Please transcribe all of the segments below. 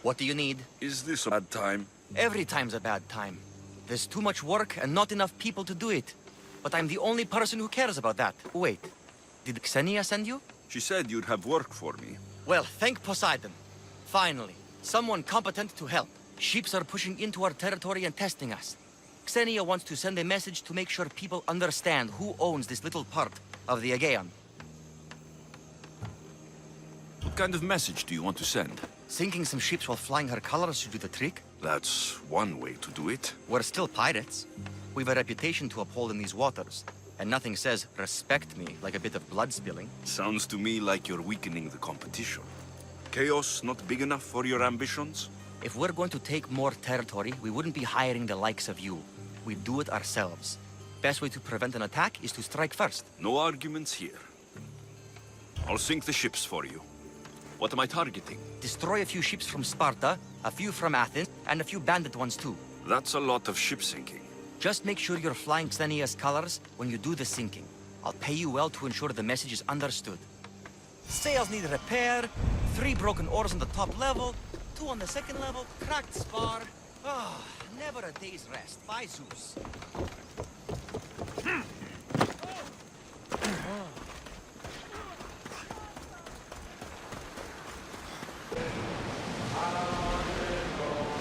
What do you need? Is this a bad time? Every time's a bad time. There's too much work and not enough people to do it. But I'm the only person who cares about that. Wait, did Xenia send you? She said you'd have work for me. Well, thank Poseidon. Finally, someone competent to help. Ships are pushing into our territory and testing us. Xenia wants to send a message to make sure people understand who owns this little part of the Aegean. What kind of message do you want to send? Sinking some ships while flying her colors should do the trick. That's one way to do it. We're still pirates. We've a reputation to uphold in these waters. And nothing says, respect me, like a bit of blood spilling. Sounds to me like you're weakening the competition. Chaos not big enough for your ambitions? If we're going to take more territory, we wouldn't be hiring the likes of you. We'd do it ourselves. Best way to prevent an attack is to strike first. No arguments here. I'll sink the ships for you. What am I targeting? Destroy a few ships from Sparta, a few from Athens, and a few bandit ones too. That's a lot of ship sinking. Just make sure you're flying Xenia's colors when you do the sinking. I'll pay you well to ensure the message is understood. Sails need repair, 3 broken oars on the top level, 2 on the second level, cracked spar. Ah, never a day's rest. By Zeus.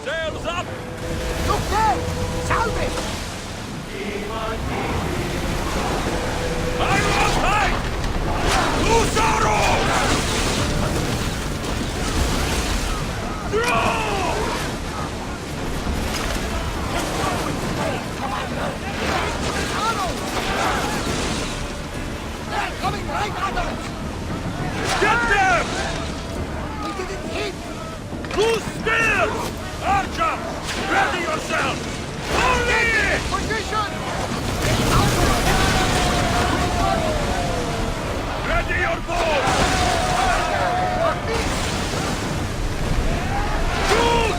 Sails up! Look there! Salve! Iron tight! Loose arrows! Throw! They're coming right at us! Get them! We didn't hit! Loose spears! Archer! Ready yourself! Only! Position! Ready your bow! Shoot!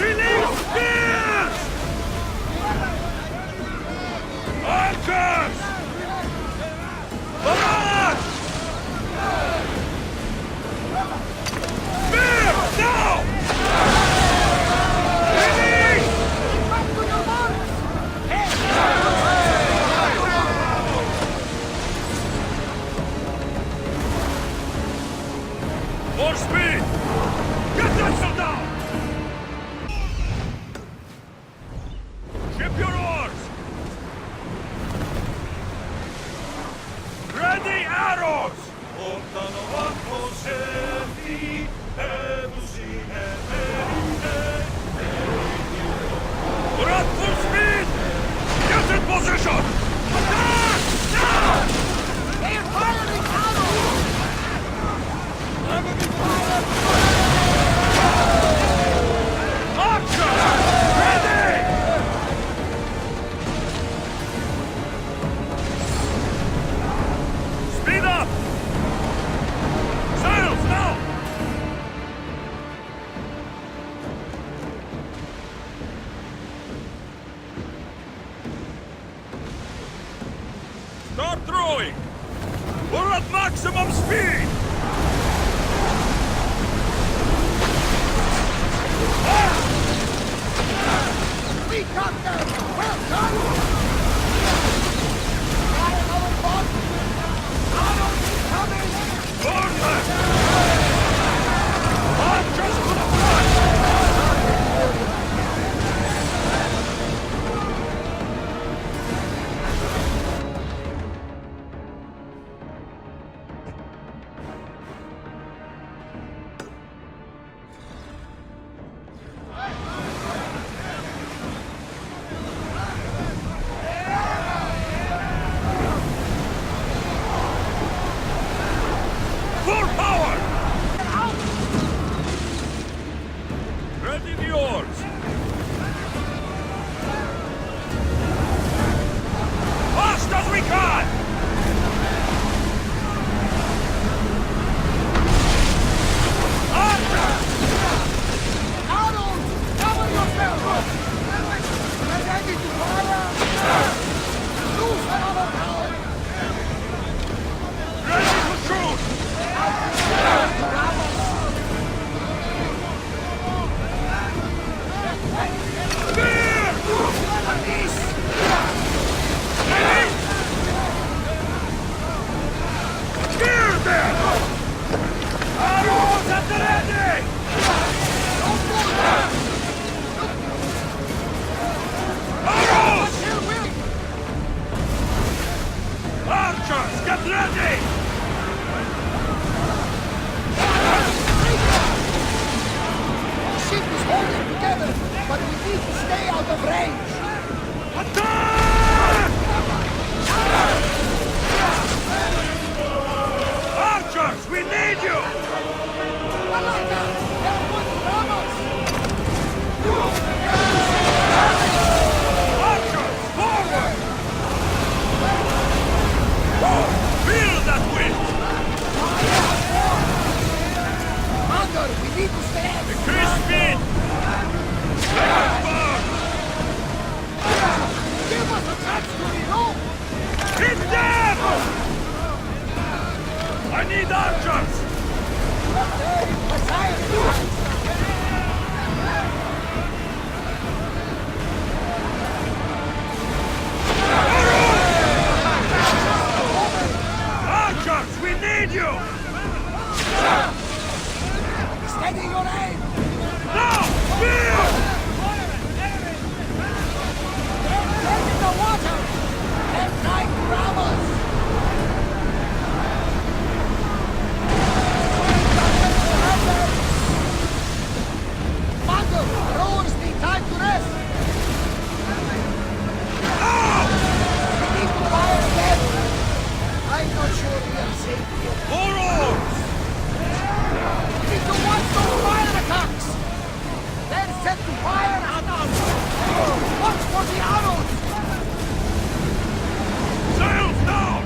Release spears! Archers! Barrage! Spears! Now! Release! Back to your marks! More speed! Get that shell down! Ship your oars! Ready arrows! We're at full speed! Get in position! Attack! Now! They're firing arrows! Enemy fire! Archer! Ready! Speed up! Sails now! Start throwing! We're at maximum speed! We got them! Well done! Got another boat! Arrows incoming! Burn them! Archers to the front! Full power! Ready the oars! Fast as we can! Archer! Arrows! together, but we need to stay out of range. Archers, we need you! Malaka! Vamos! Archers, forward! Feel that wind! Commander, we need to stay out. Increase speed! Let us burn! Give us a chance to reload! Hit them! I need archers! Archers, we need you! Steady your aim! Now! Spear! Get in the water! They're trying to ram us! Commander, rowers need time to rest! We need to fire again! I'm not sure we are safe here. More oars! We need to watch those fire attacks! They're set to fire at us! Watch for the arrows! Sails down!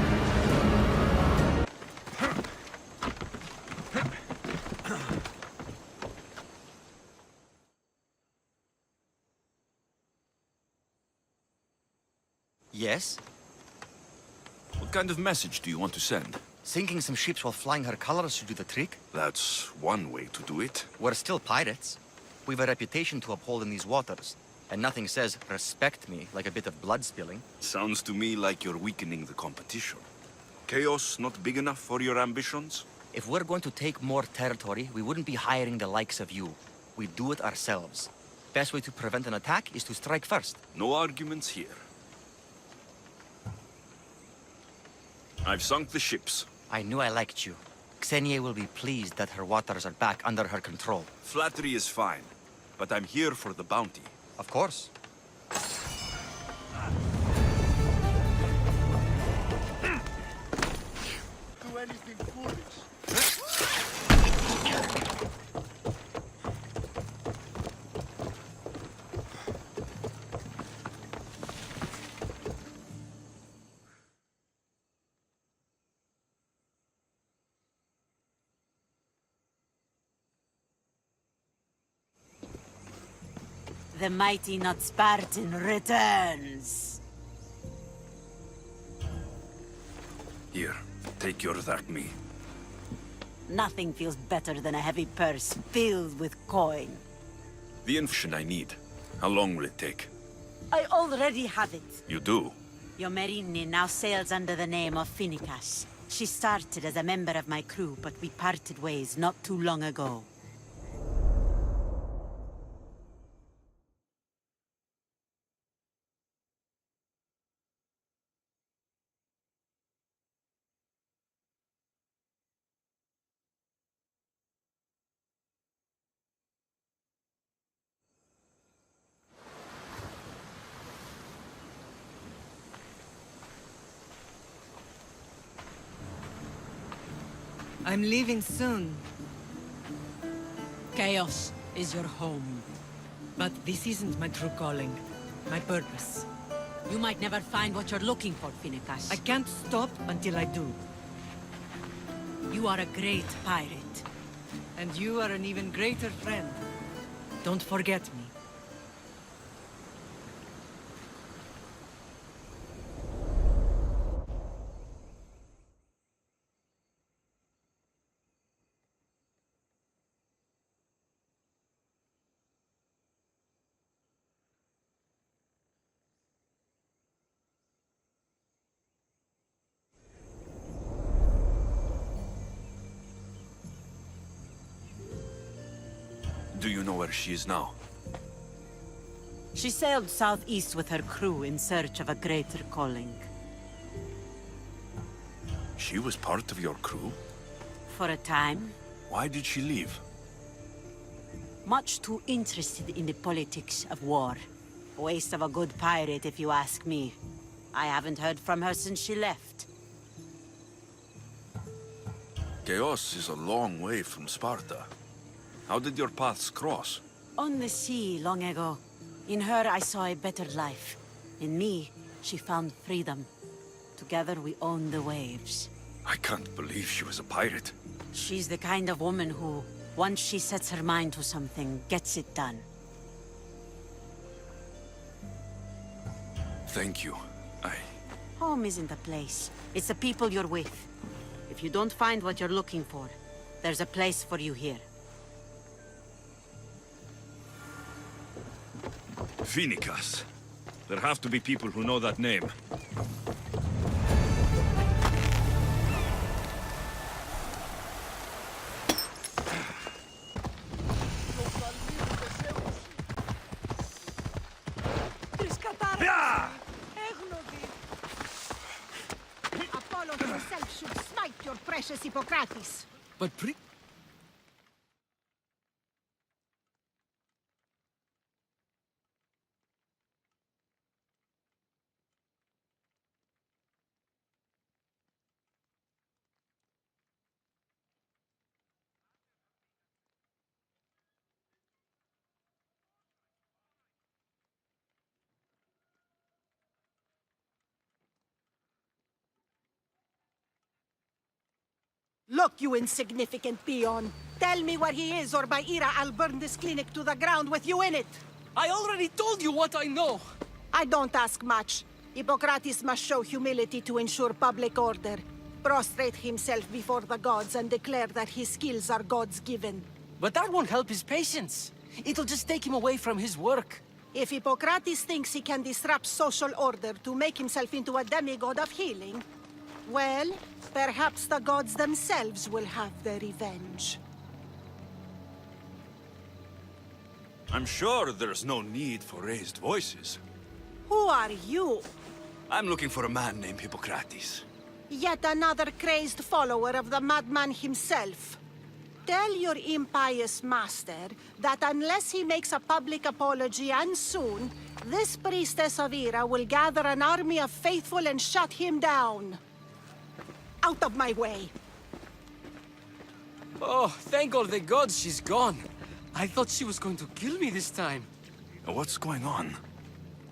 Yes? What kind of message do you want to send? Sinking some ships while flying her colors should do the trick. That's one way to do it. We're still pirates. We've a reputation to uphold in these waters. And nothing says, respect me, like a bit of blood spilling. Sounds to me like you're weakening the competition. Chaos not big enough for your ambitions? If we're going to take more territory, we wouldn't be hiring the likes of you. We'd do it ourselves. Best way to prevent an attack is to strike first. No arguments here. I've sunk the ships. I knew I liked you. Xenia will be pleased that her waters are back under her control. Flattery is fine, but I'm here for the bounty. Of course. Do anything foolish. The mighty not Spartan returns. Here, take your Drachmae. Nothing feels better than a heavy purse filled with coin. The information I need. How long will it take? I already have it. You do? Your Merini now sails under the name of Finikas. She started as a member of my crew, but we parted ways not too long ago. I'm leaving soon. Chaos is your home. But this isn't my true calling. My purpose. You might never find what you're looking for, Finikas. I can't stop until I do. You are a great pirate. And you are an even greater friend. Don't forget me. Do you know where she is now? She sailed southeast with her crew in search of a greater calling. She was part of your crew? For a time, Why did she leave? Much too interested in the politics of war. A waste of a good pirate, if you ask me. I haven't heard from her since she left. Chaos is a long way from Sparta. How did your paths cross? On the sea, long ago. In her, I saw a better life. In me, she found freedom. Together, we owned the waves. I can't believe she was a pirate. She's the kind of woman who, once she sets her mind to something, gets it done. Thank you. Home isn't a place. It's the people you're with. If you don't find what you're looking for, there's a place for you here. Phineas. There have to be people who know that name. Apollo himself should smite your precious Hippocrates. But Look, you insignificant peon. Tell me where he is, or by Ira, I'll burn this clinic to the ground with you in it. I already told you what I know! I don't ask much. Hippocrates must show humility to ensure public order. Prostrate himself before the gods and declare that his skills are God's given. But that won't help his patients. It'll just take him away from his work. If Hippocrates thinks he can disrupt social order to make himself into a demigod of healing, well, perhaps the gods themselves will have their revenge. I'm sure there's no need for raised voices. Who are you? I'm looking for a man named Hippocrates. Yet another crazed follower of the madman himself. Tell your impious master that unless he makes a public apology, and soon, this priestess of Ira will gather an army of faithful and shut him down. Out of my way! Oh, thank all the gods she's gone. I thought she was going to kill me this time. What's going on?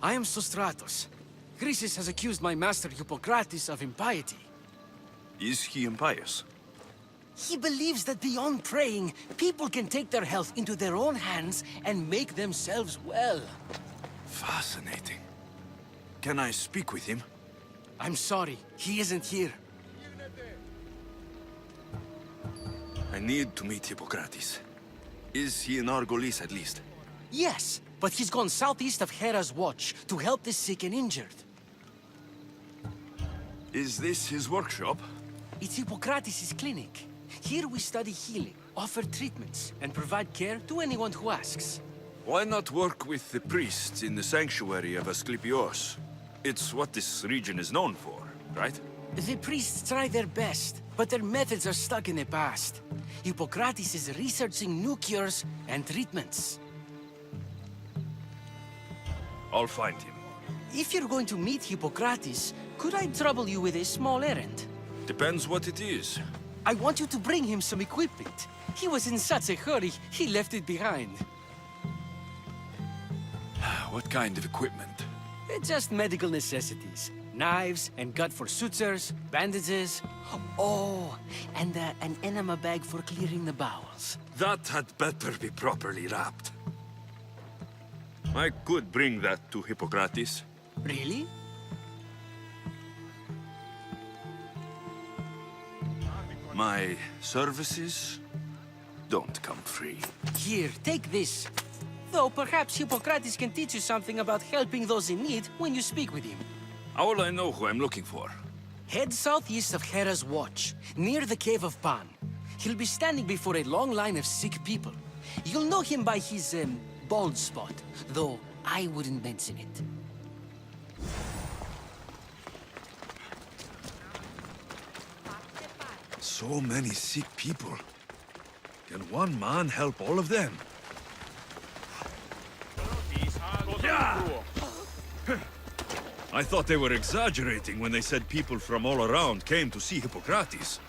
I am Sostratos. Chrysis has accused my master Hippocrates of impiety. Is he impious? He believes that beyond praying, people can take their health into their own hands and make themselves well. Fascinating. Can I speak with him? I'm sorry, he isn't here. I need to meet Hippocrates. Is he in Argolis at least? Yes, but he's gone southeast of Hera's watch to help the sick and injured. Is this his workshop? It's Hippocrates' clinic. Here we study healing, offer treatments, and provide care to anyone who asks. Why not work with the priests in the sanctuary of Asklepios? It's what this region is known for, right? The priests try their best, but their methods are stuck in the past. Hippocrates is researching new cures and treatments. I'll find him. If you're going to meet Hippocrates, could I trouble you with a small errand? Depends what it is. I want you to bring him some equipment. He was in such a hurry, he left it behind. What kind of equipment? Just medical necessities. Knives and gut for sutures, bandages. Oh, and an enema bag for clearing the bowels. That had better be properly wrapped. I could bring that to Hippocrates. Really? My services don't come free. Here, take this. Though perhaps Hippocrates can teach you something about helping those in need when you speak with him. How will I know who I'm looking for? Head southeast of Hera's watch, near the Cave of Pan. He'll be standing before a long line of sick people. You'll know him by his, bald spot, though I wouldn't mention it. So many sick people. Can one man help all of them? I thought they were exaggerating when they said people from all around came to see Hippocrates.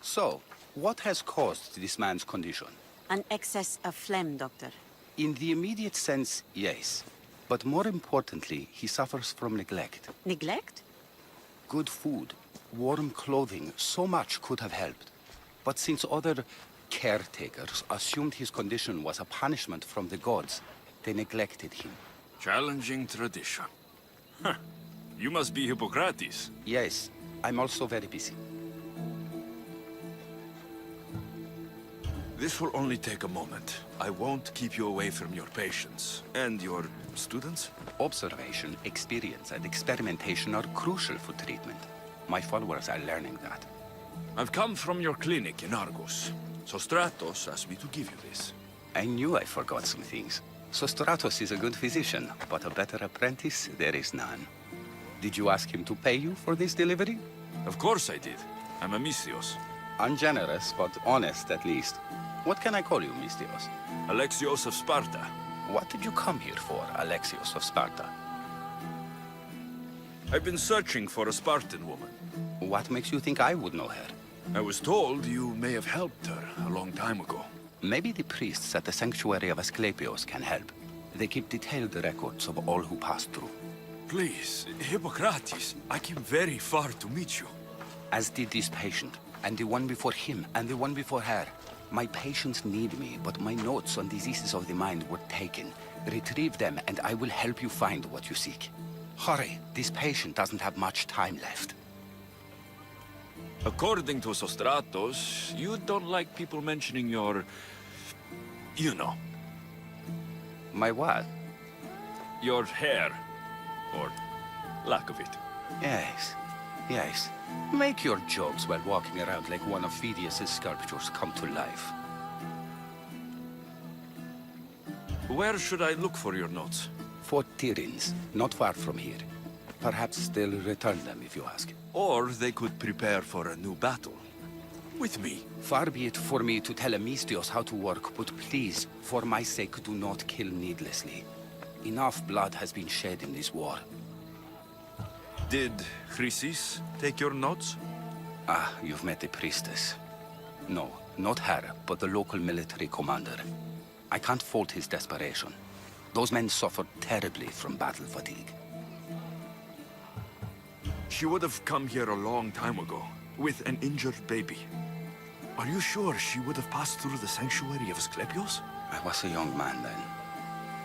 So, what has caused this man's condition? An excess of phlegm, Doctor. In the immediate sense, yes. But more importantly, he suffers from neglect. Neglect? Good food, warm clothing, so much could have helped. But since other caretakers assumed his condition was a punishment from the gods, they neglected him. Challenging tradition. Huh. You must be Hippocrates. Yes, I'm also very busy. This will only take a moment. I won't keep you away from your patients. And your students? Observation, experience, and experimentation are crucial for treatment. My followers are learning that. I've come from your clinic in Argos. Sostratos asked me to give you this. I knew I forgot some things. Sostratos is a good physician, but a better apprentice, there is none. Did you ask him to pay you for this delivery? Of course I did. I'm a Mistios. Ungenerous, but honest at least. What can I call you, Mistios? Alexios of Sparta. What did you come here for, Alexios of Sparta? I've been searching for a Spartan woman. What makes you think I would know her? I was told you may have helped her a long time ago. Maybe the priests at the sanctuary of Asklepios can help. They keep detailed records of all who pass through. Please, Hippocrates, I came very far to meet you. As did this patient, and the one before him, and the one before her. My patients need me, but my notes on diseases of the mind were taken. Retrieve them, and I will help you find what you seek. Hurry, this patient doesn't have much time left. According to Sostratos, you don't like people mentioning your... you know. My what? Your hair. Or lack of it. Yes, yes. Make your jokes while walking around like one of Phidias' sculptures come to life. Where should I look for your notes? For Tyrins, not far from here. Perhaps they'll return them if you ask. Or they could prepare for a new battle. With me. Far be it for me to tell a Mistios how to work, but please, for my sake, do not kill needlessly. Enough blood has been shed in this war. Did Chrysis take your notes? Ah, you've met the priestess. No, not her, but the local military commander. I can't fault his desperation. Those men suffered terribly from battle fatigue. She would have come here a long time ago, with an injured baby. Are you sure she would have passed through the sanctuary of Asklepios? I was a young man then.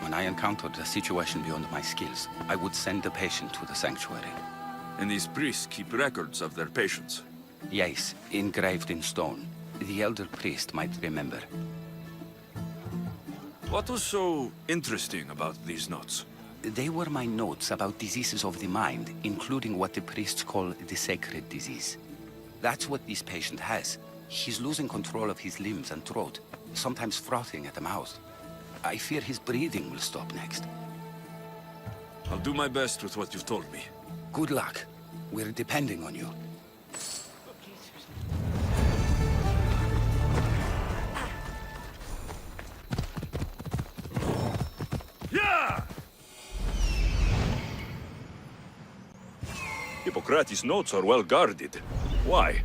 When I encountered a situation beyond my skills, I would send the patient to the sanctuary. And these priests keep records of their patients? Yes, engraved in stone. The elder priest might remember. What was so interesting about these notes? They were my notes about diseases of the mind, including what the priests call the sacred disease. That's what this patient has. He's losing control of his limbs and throat, sometimes frothing at the mouth. I fear his breathing will stop next. I'll do my best with what you've told me. Good luck. We're depending on you. Yeah! Hippocrates' notes are well guarded. Why?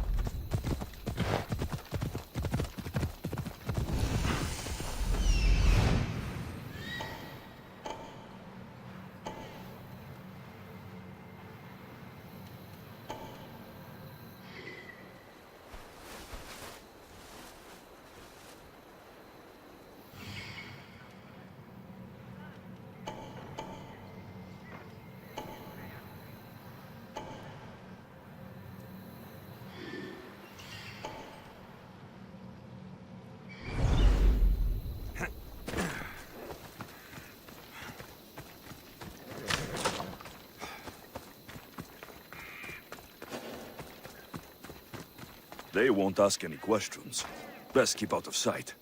They won't ask any questions. Best keep out of sight.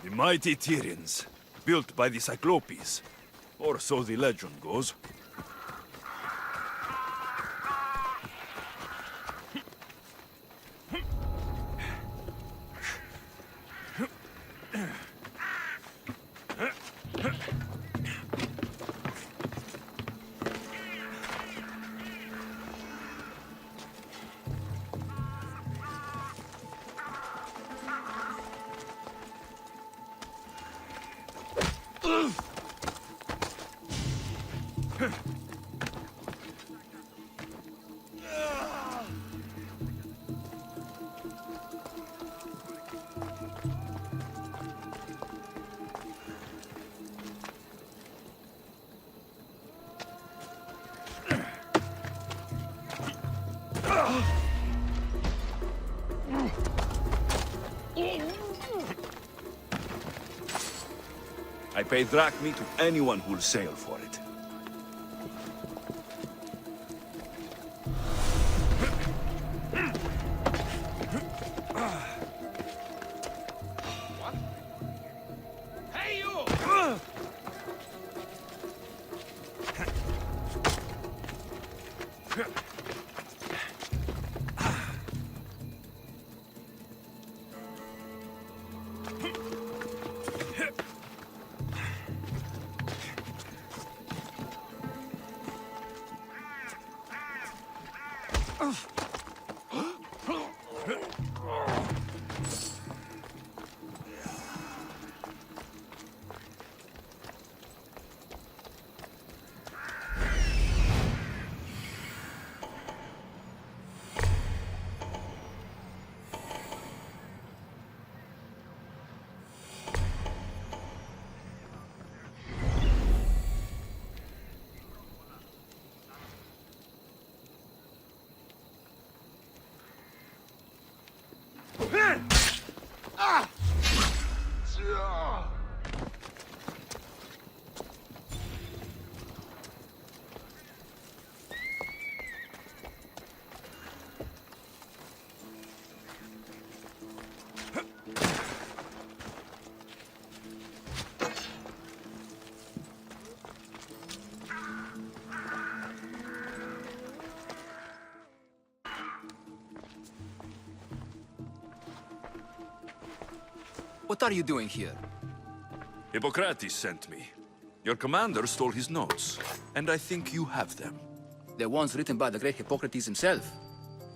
The mighty Tyrins, built by the Cyclopes. Or so the legend goes. I pay Drachmae to anyone who'll sail for it. Hey, you! What are you doing here? Hippocrates sent me. Your commander stole his notes, and I think you have them. The ones written by the great Hippocrates himself.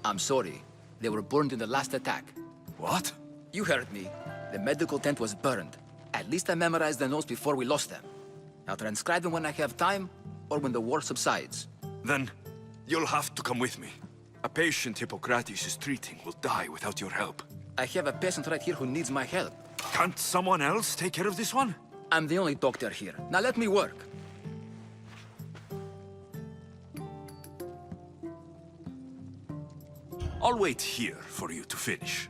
I'm sorry. They were burned in the last attack. What? You heard me. The medical tent was burned. At least I memorized the notes before we lost them. I'll transcribe them when I have time, or when the war subsides. Then, you'll have to come with me. A patient Hippocrates is treating will die without your help. I have a patient right here who needs my help. Can't someone else take care of this one? I'm the only doctor here. Now let me work. I'll wait here for you to finish.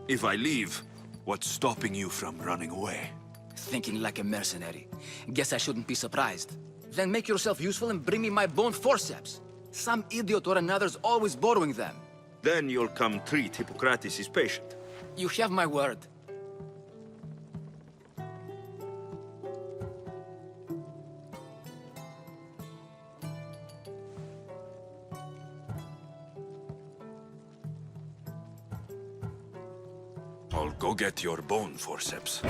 If I leave, what's stopping you from running away? Thinking like a mercenary. Guess I shouldn't be surprised. Then make yourself useful and bring me my bone forceps. Some idiot or another's always borrowing them. Then you'll come treat Hippocrates' patient. You have my word. I'll go get your bone forceps.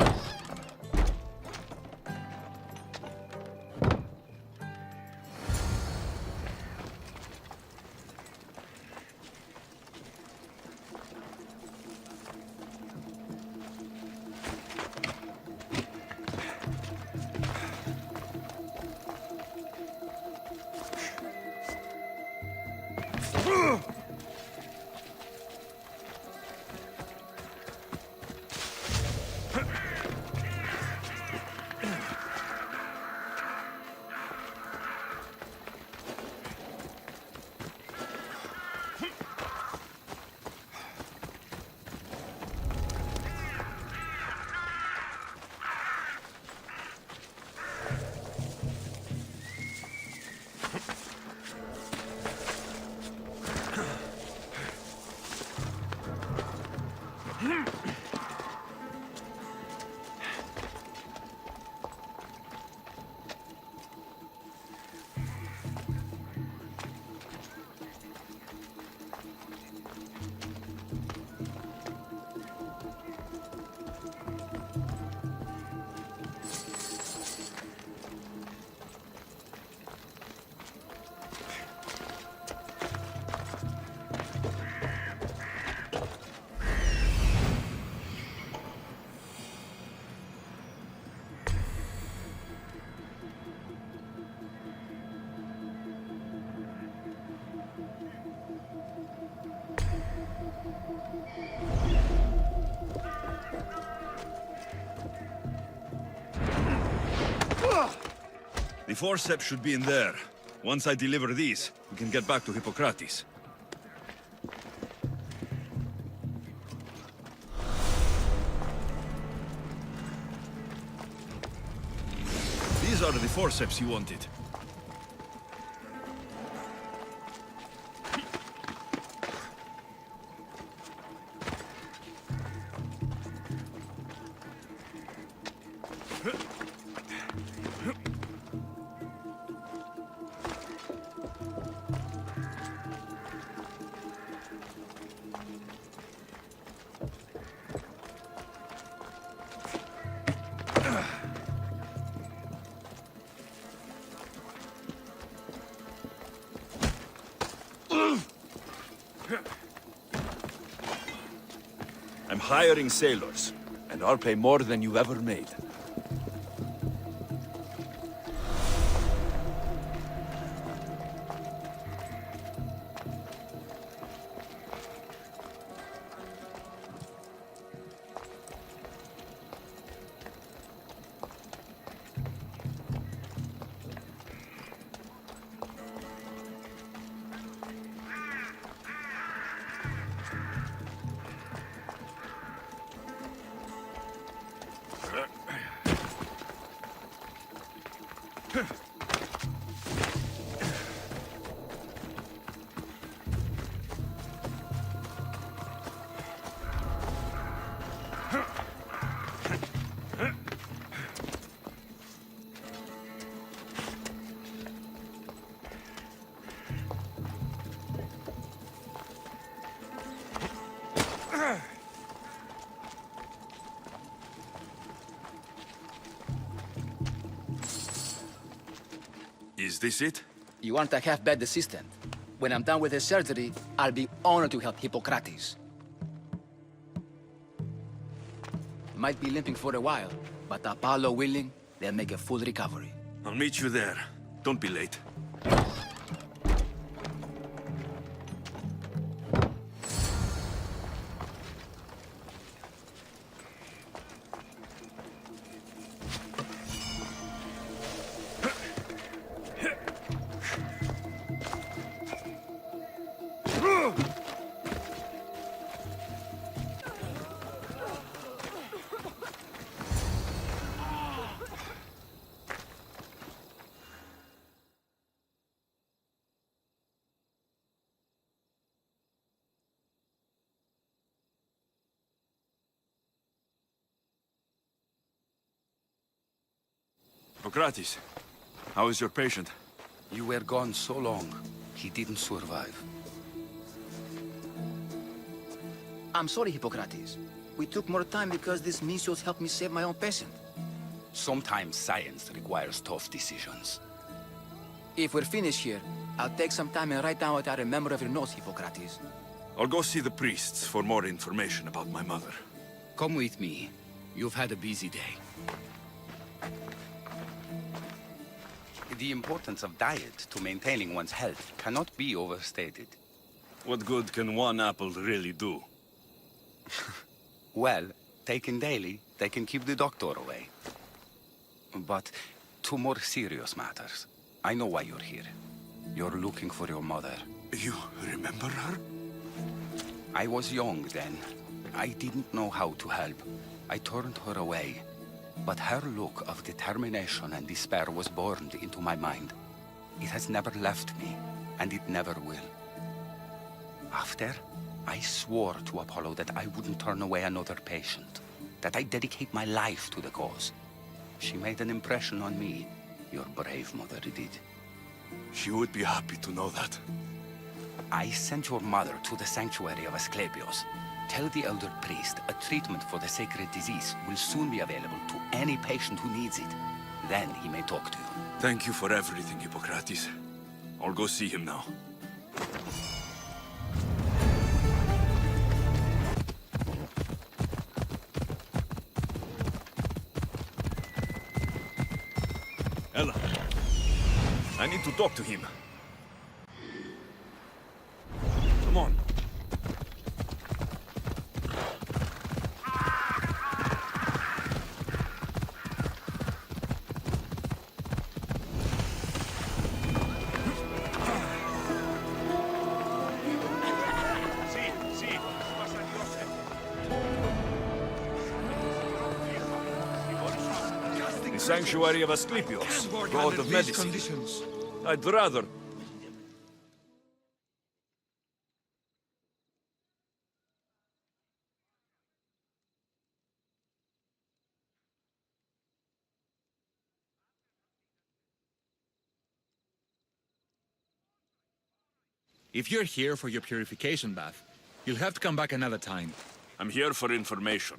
The forceps should be in there. Once I deliver these, we can get back to Hippocrates. These are the forceps you wanted. I'm hiring sailors, and I'll pay more than you've ever made. Is this it? You aren't a half-bad assistant. When I'm done with the surgery, I'll be honored to help Hippocrates. Might be limping for a while, but Apollo willing, they'll make a full recovery. I'll meet you there. Don't be late. Hippocrates, how is your patient? You were gone so long, he didn't survive. I'm sorry, Hippocrates. We took more time because this Misfortune helped me save my own patient. Sometimes science requires tough decisions. If we're finished here, I'll take some time and write down what I remember of your notes, Hippocrates. I'll go see the priests for more information about my mother. Come with me. You've had a busy day. The importance of diet to maintaining one's health cannot be overstated. What good can one apple really do? Well, taken daily, they can keep the doctor away. But to more serious matters. I know why you're here. You're looking for your mother. You remember her? I was young then. I didn't know how to help. I turned her away. But her look of determination and despair was burned into my mind. It has never left me, and it never will. After, I swore to Apollo that I wouldn't turn away another patient, that I'd dedicate my life to the cause. She made an impression on me. Your brave mother did. She would be happy to know that. I sent your mother to the sanctuary of Asklepios. Tell the elder priest a treatment for the sacred disease will soon be available to any patient who needs it. Then he may talk to you. Thank you for everything, Hippocrates. I'll go see him now. Ella, I need to talk to him. Come on. sanctuary of Asklepios, god of medicine. I'd rather... If you're here for your purification bath, you'll have to come back another time. I'm here for information.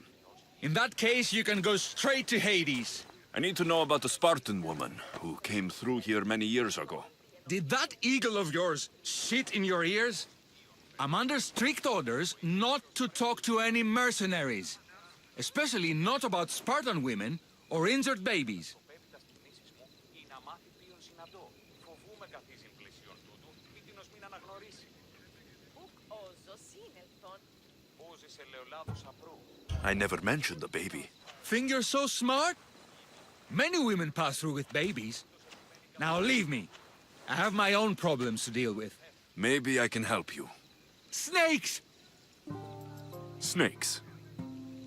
In that case, you can go straight to Hades. I need to know about the Spartan woman who came through here many years ago. Did that eagle of yours shit in your ears? I'm under strict orders not to talk to any mercenaries. Especially not about Spartan women or injured babies. I never mentioned the baby. Think you're so smart? Many women pass through with babies. Now leave me. I have my own problems to deal with. Maybe I can help you. Snakes! Snakes?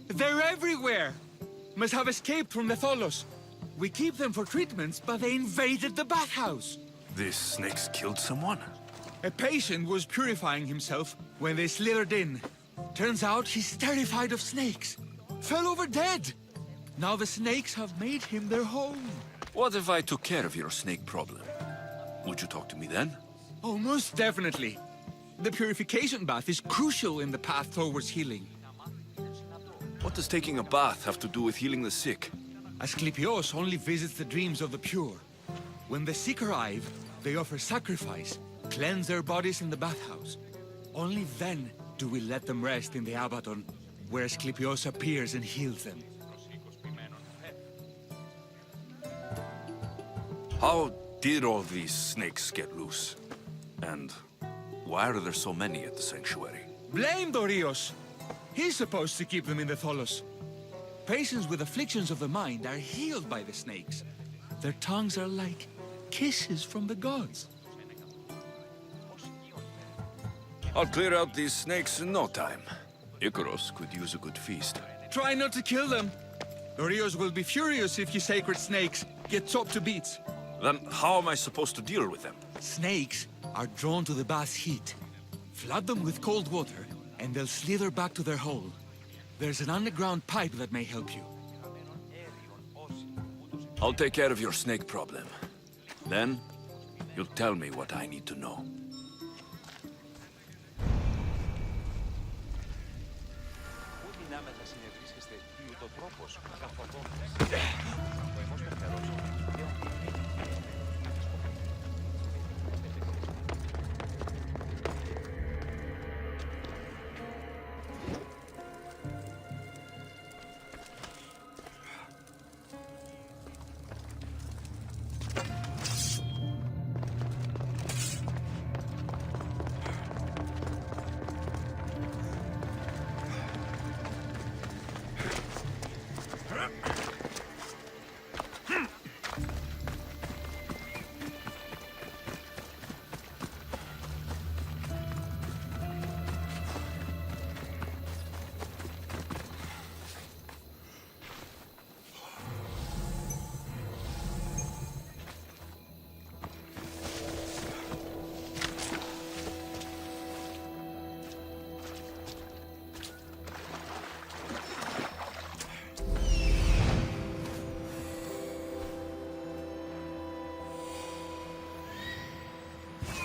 They're everywhere! Must have escaped from the Tholos. We keep them for treatments, but they invaded the bathhouse. These snakes killed someone? A patient was purifying himself when they slithered in. Turns out he's terrified of snakes. Fell over dead. Now the snakes have made him their home. What if I took care of your snake problem? Would you talk to me then? Oh, most definitely. The purification bath is crucial in the path towards healing. What does taking a bath have to do with healing the sick? Asklepios only visits the dreams of the pure. When the sick arrive, they offer sacrifice, cleanse their bodies in the bathhouse. Only then do we let them rest in the Abaddon, where Asklepios appears and heals them. How did all these snakes get loose? And why are there so many at the sanctuary? Blame Dorios! He's supposed to keep them in the Tholos. Patients with afflictions of the mind are healed by the snakes. Their tongues are like kisses from the gods. I'll clear out these snakes in no time. Icaros could use a good feast. Try not to kill them. Dorios will be furious if you sacred snakes get chopped to bits. Then how am I supposed to deal with them? Snakes are drawn to the bath's heat. Flood them with cold water, and they'll slither back to their hole. There's an underground pipe that may help you. I'll take care of your snake problem. Then, you'll tell me what I need to know.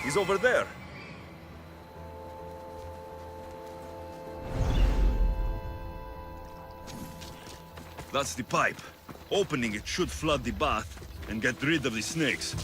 He's over there. That's the pipe. Opening it should flood the bath and get rid of the snakes.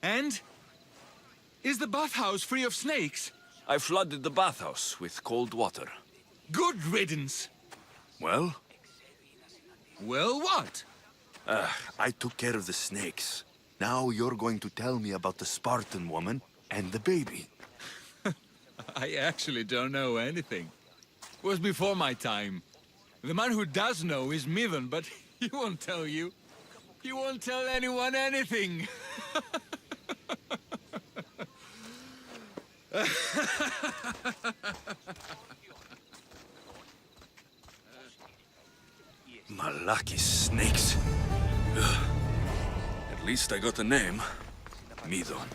And? Is the bathhouse free of snakes? I flooded the bathhouse with cold water. Good riddance. Well? Well, what? I took care of the snakes. Now you're going to tell me about the Spartan woman and the baby. I actually don't know anything. It was before my time. The man who does know is Midon, but he won't tell you. He won't tell anyone anything. Malaki snakes. Ugh. At least I got a name. Midon.